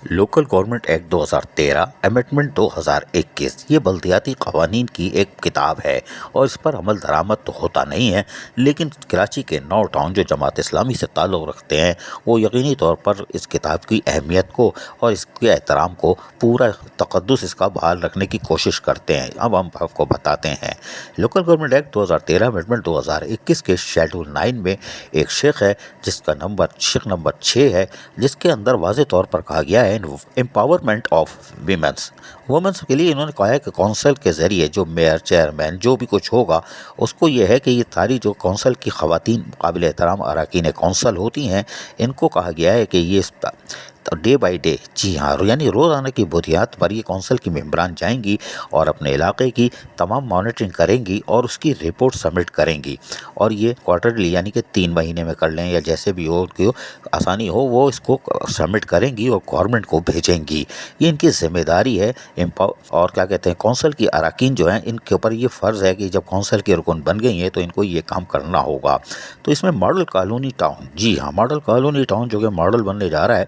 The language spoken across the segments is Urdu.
لوکل گورنمنٹ ایکٹ 2013 امینڈمنٹ 2021 یہ بلدیاتی قوانین کی ایک کتاب ہے اور اس پر عمل درآمد تو ہوتا نہیں ہے، لیکن کراچی کے 9 ٹاؤن جو جماعت اسلامی سے تعلق رکھتے ہیں وہ یقینی طور پر اس کتاب کی اہمیت کو اور اس کے احترام کو پورا تقدس اس کا بحال رکھنے کی کوشش کرتے ہیں۔ اب ہم آپ کو بتاتے ہیں۔ لوکل گورنمنٹ ایکٹ 2013 امینڈمنٹ 2021 کے شیڈول 9 میں ایک شق ہے جس کا شق نمبر 6 ہے، جس کے اندر واضح طور پر کہا گیا ہے امپاورمنٹ آف ویمنس کے لیے انہوں نے کہا ہے کہ کونسل کے ذریعے جو میئر، چیئرمین، جو بھی کچھ ہوگا اس کو یہ ہے کہ یہ ساری جو کونسل کی خواتین قابل احترام اراکین کونسل ہوتی ہیں ان کو کہا گیا ہے کہ یہ ڈے بائی ڈے، جی ہاں، یعنی روزانہ کی بنیاد پر یہ کونسل کی ممبران جائیں گی اور اپنے علاقے کی تمام مانیٹرنگ کریں گی اور اس کی رپورٹ سبمٹ کریں گی، اور یہ کوارٹرلی یعنی کہ 3 مہینے میں کر لیں یا جیسے بھی ہو کہ آسانی ہو وہ اس کو سبمٹ کریں گی اور گورنمنٹ کو بھیجیں گی۔ یہ ان کی ذمہ داری ہے۔ اور کیا کہتے ہیں، کونسل کی اراکین جو ہیں ان کے اوپر یہ فرض ہے کہ جب کونسل کے رکن بن گئی ہیں تو ان کو یہ کام کرنا ہوگا۔ تو اس میں ماڈل کالونی ٹاؤن، جی ہاں، ماڈل کالونی ٹاؤن جو کہ ماڈل بننے جا رہا ہے،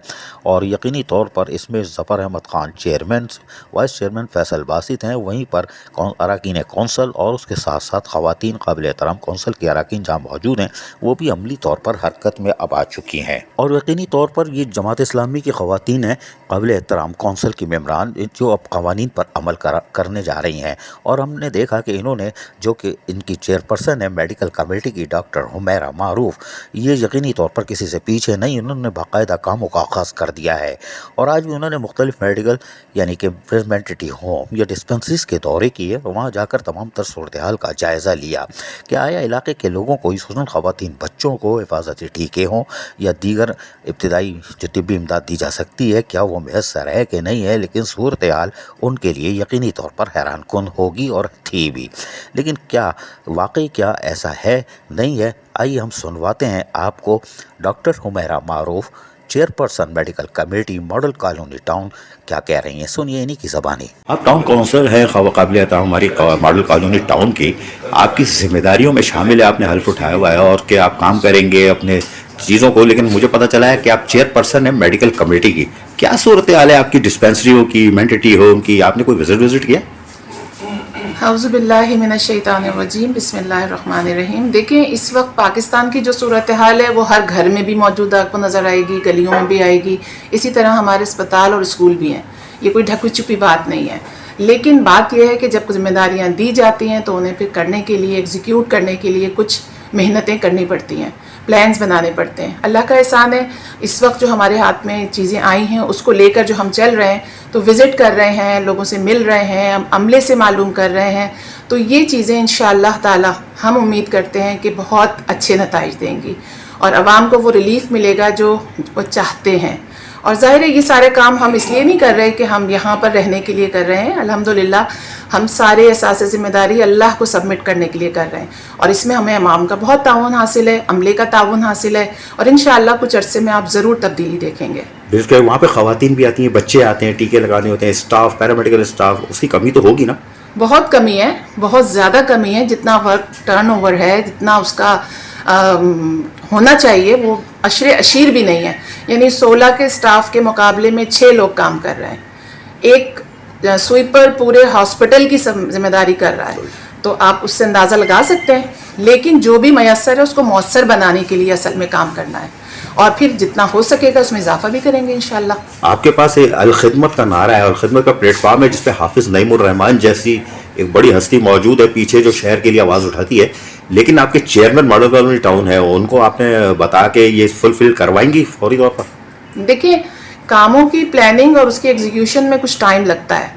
اور یقینی طور پر اس میں Zafar Ahmed Khan chairman, vice chairman Faisal Basit ہیں، وہیں پر اراکین کونسل اور اس کے ساتھ ساتھ خواتین قابل احترام کونسل کے اراکین جہاں موجود ہیں وہ بھی عملی طور پر حرکت میں اب آ چکی ہیں، اور یقینی طور پر یہ جماعت اسلامی کی خواتین ہیں قابل احترام کونسل کی ممبران جو اب قوانین پر عمل کرنے جا رہی ہیں۔ اور ہم نے دیکھا کہ انہوں نے، جو کہ ان کی چیئرپرسن ہے میڈیکل کمیٹی کی ڈاکٹر حمیرہ معروف، یہ یقینی طور پر کسی سے پیچھے نہیں، انہوں نے باقاعدہ کاموں کا آغاز کر دیا ہے، اور آج بھی انہوں نے مختلف میڈیکل یعنی کہ پریونٹیو ہوم یا ڈسپنسریز کے دورے کیے، وہاں جا کر تمام تر صورتحال کا جائزہ لیا کہ آیا علاقے کے لوگوں کو، خصوصاً خواتین بچوں کو حفاظتی ٹیکے ہوں یا دیگر ابتدائی جو طبی امداد دی جا سکتی ہے کیا وہ میسر ہے کہ نہیں ہے، لیکن صورتحال ان کے لیے یقینی طور پر حیران کن ہوگی اور تھی بھی، لیکن کیا واقعی کیا ایسا ہے نہیں ہے؟ آئیے ہم سنواتے ہیں آپ کو ڈاکٹر حمیرہ معروف، chairperson medical committee model colony town, کیا کہہ رہی ہیں، سنیے انہی کی زبانی۔ آپ ٹاؤن کونسل ہیں، قابل احترام ہماری ماڈل کالونی ٹاؤن کی، آپ کی ذمہ داریوں میں شامل ہے، آپ نے حلف اٹھایا ہوا ہے اور کہ آپ کام کریں گے اپنے چیزوں کو، لیکن مجھے پتہ چلا ہے کہ آپ چیئرپرسن ہیں میڈیکل کمیٹی کی، کیا صورتحال ہے آپ کی ڈسپینسریوں کی، مینٹیٹی ہوم کی؟ آپ نے کوئی وزٹ کیا؟ اعوذ باللہ من الشیطان الرجیم، بسم اللہ الرحمن الرحیم۔ دیکھیں، اس وقت پاکستان کی جو صورتحال ہے وہ ہر گھر میں بھی موجود آپ کو نظر آئے گی، گلیوں میں بھی آئے گی، اسی طرح ہمارے اسپتال اور اسکول بھی ہیں، یہ کوئی ڈھکی چھپی بات نہیں ہے، لیکن بات یہ ہے کہ جب ذمہ داریاں دی جاتی ہیں تو انہیں پھر کرنے کے لیے، ایگزیکیوٹ کرنے کے لیے کچھ محنتیں کرنی پڑتی ہیں، پلانز بنانے پڑتے ہیں۔ اللہ کا احسان ہے، اس وقت جو ہمارے ہاتھ میں چیزیں آئی ہیں اس کو لے کر جو ہم چل رہے ہیں، تو وزٹ کر رہے ہیں، لوگوں سے مل رہے ہیں، عملے سے معلوم کر رہے ہیں، تو یہ چیزیں انشاءاللہ تعالی ہم امید کرتے ہیں کہ بہت اچھے نتائج دیں گی اور عوام کو وہ ریلیف ملے گا جو وہ چاہتے ہیں۔ اور ظاہر ہے یہ سارے کام ہم اس لیے نہیں کر رہے کہ ہم یہاں پر رہنے کے لیے کر رہے ہیں، الحمدللہ ہم سارے احساس ذمہ داری اللہ کو سبمٹ کرنے کے لیے کر رہے ہیں، اور اس میں ہمیں عوام کا بہت تعاون حاصل ہے، عملے کا تعاون حاصل ہے، اور انشاءاللہ کچھ عرصے میں آپ ضرور تبدیلی دیکھیں گے۔ بالکل، وہاں پہ خواتین بھی آتی ہیں، بچے آتے ہیں، ٹیکے لگانے ہوتے ہیں، اسٹاف، پیرامیڈیکل اسٹاف، اس کی کمی تو ہوگی نا؟ بہت کمی ہے، بہت زیادہ کمی ہے، جتنا ورک ٹرن اوور ہے، جتنا اس کا ہونا چاہیے وہ عشیر بھی نہیں ہے، یعنی 16 کے سٹاف کے مقابلے میں 6 لوگ کام کر رہے ہیں، ایک سویپر پورے ہاسپٹل کی ذمہ داری کر رہا ہے، تو آپ اس سے اندازہ لگا سکتے ہیں، لیکن جو بھی میسر ہے اس کو مؤثر بنانے کے لیے اصل میں کام کرنا ہے، اور پھر جتنا ہو سکے گا اس میں اضافہ بھی کریں گے انشاءاللہ۔ آپ کے پاس الخدمت کا نعرہ ہے، الخدمت کا پلیٹ فارم ہے جس پہ حافظ نعیم الرحمان جیسی ایک بڑی ہستی موجود ہے پیچھے جو شہر کے لیے آواز اٹھاتی ہے، لیکن آپ کے چیئرمین ماڈل کالونی ٹاؤن ہے، ان کو آپ نے بتا کے یہ فلفل کروائیں گی فوری طور پر؟ دیکھیں، کاموں کی پلاننگ اور اس کی ایگزیکیوشن میں کچھ ٹائم لگتا ہے،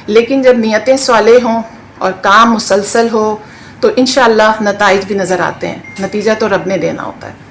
لیکن جب نیتیں صالح ہوں اور کام مسلسل ہو تو انشاءاللہ نتائج بھی نظر آتے ہیں، نتیجہ تو رب نے دینا ہوتا ہے۔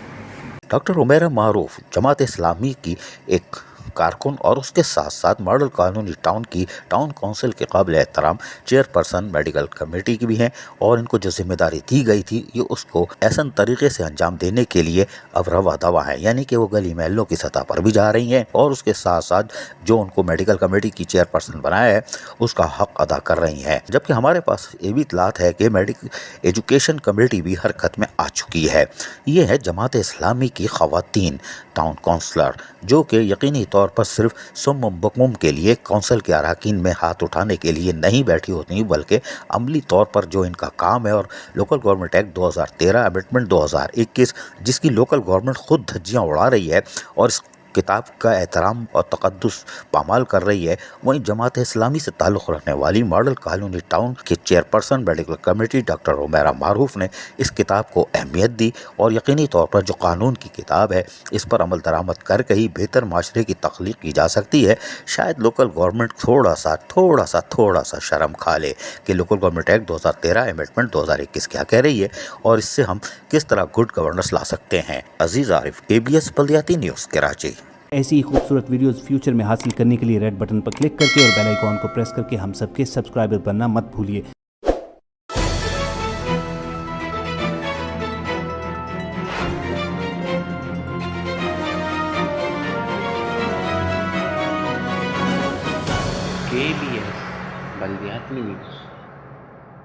ڈاکٹر حمیرہ معروف جماعت اسلامی کی ایک کارکن اور اس کے ساتھ ساتھ ماڈل کالونی ٹاؤن کی ٹاؤن کونسل کے قابل احترام چیئرپرسن میڈیکل کمیٹی کی بھی ہیں، اور ان کو جو ذمہ داری دی گئی تھی یہ اس کو احسن طریقے سے انجام دینے کے لیے اب روا دوا ہے، یعنی کہ وہ گلی محلوں کی سطح پر بھی جا رہی ہیں اور اس کے ساتھ ساتھ جو ان کو میڈیکل کمیٹی کی چیئرپرسن بنایا ہے اس کا حق ادا کر رہی ہیں، جبکہ ہمارے پاس یہ بھی اطلاعات ہے کہ میڈیکل ایجوکیشن کمیٹی بھی حرکت میں آ چکی ہے۔ یہ ہے جماعت اسلامی کی خواتین ٹاؤن کونسلر جو کہ یقینی طور پر صرف سم بکم کے لیے کونسل کے اراکین میں ہاتھ اٹھانے کے لیے نہیں بیٹھی ہوتی بلکہ عملی طور پر جو ان کا کام ہے، اور لوکل گورنمنٹ ایکٹ 2013 امنڈمنٹ 2021 جس کی لوکل گورنمنٹ خود دھجیاں اڑا رہی ہے اور اس کتاب کا احترام اور تقدس پامال کر رہی ہے، وہیں جماعت اسلامی سے تعلق رکھنے والی ماڈل کالونی ٹاؤن کے chairperson medical committee doctor Umera معروف نے اس کتاب کو اہمیت دی اور یقینی طور پر جو قانون کی کتاب ہے اس پر عمل درآمد کر کے ہی بہتر معاشرے کی تخلیق کی جا سکتی ہے۔ شاید لوکل گورنمنٹ تھوڑا سا شرم کھا لے کہ لوکل گورنمنٹ ایکٹ 2013 امنڈمنٹ 2021 کیا کہہ رہی ہے اور اس سے ہم کس طرح گڈ گورننس لا سکتے ہیں۔ عزیز عارف، ABS بلدیاتی نیوز، کراچی۔ ایسی ہی خوبصورت ویڈیوز فیوچر میں حاصل کرنے کے لیے ریڈ بٹن پر کلک کر کے اور بیل آئیکن کو پریس کر کے ہم سب کے سبسکرائبر بننا مت بھولیے۔ KBS بلدیاتی نیوز۔